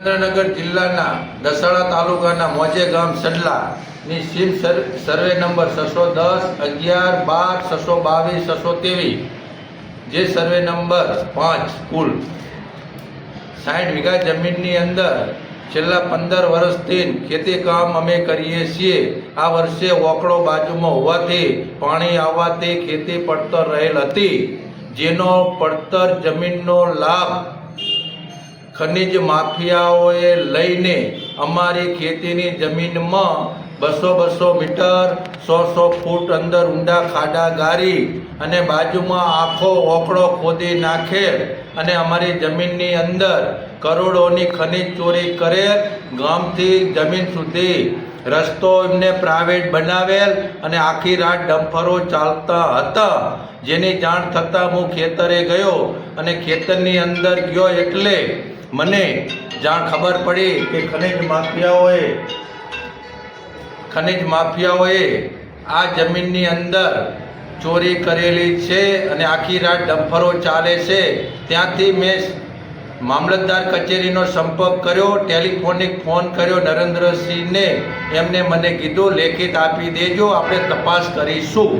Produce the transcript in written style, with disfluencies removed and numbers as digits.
સુરેન્દ્રનગર જિલ્લાના દસાડા તાલુકાના મોજે ગામ સડલાની સીમ સર્વે નંબર 610, 11, 12, 622, 623 જે સર્વે નંબર 5 કુલ 60 વીઘા જમીનની અંદર છેલ્લા 15 વર્ષથી ખેતી કામ અમે કરીએ છીએ। આ વર્ષે વોકળો બાજુમાં હોવાથી પાણી આવવાથી ખેતી પડતર રહેલ હતી, જેનો પડતર જમીનનો લાભ ખનિજ માફિયાઓએ લઈને અમારી ખેતીની જમીનમાં 200-200 મીટર 100-100 ફૂટ અંદર ઊંડા ખાડા ગારી અને બાજુમાં આખો ઓકળો ખોદી નાખેલ અને અમારી જમીનની અંદર કરોડોની ખનિજ ચોરી કરેલ। ગામથી જમીન સુધી રસ્તો એમને પ્રાઇવેટ બનાવેલ અને આખી રાત ડમ્પરો ચાલતા હતા, જેની જાણ થતાં હું ખેતરે ગયો અને ખેતરની અંદર ગયો એટલે મને ખબર પડી કે ખનિજ માફિયાઓએ આ જમીનની અંદર ચોરી કરેલી છે અને આખી રાત ડમ્પરો ચાલે છે। ત્યાંથી મેં મામલતદાર કચેરીનો સંપર્ક કર્યો, ટેલિફોનિક ફોન કર્યો નરેન્દ્રસિંહને। એમને મને કીધું લેખિત આપી દેજો, આપણે તપાસ કરીશું।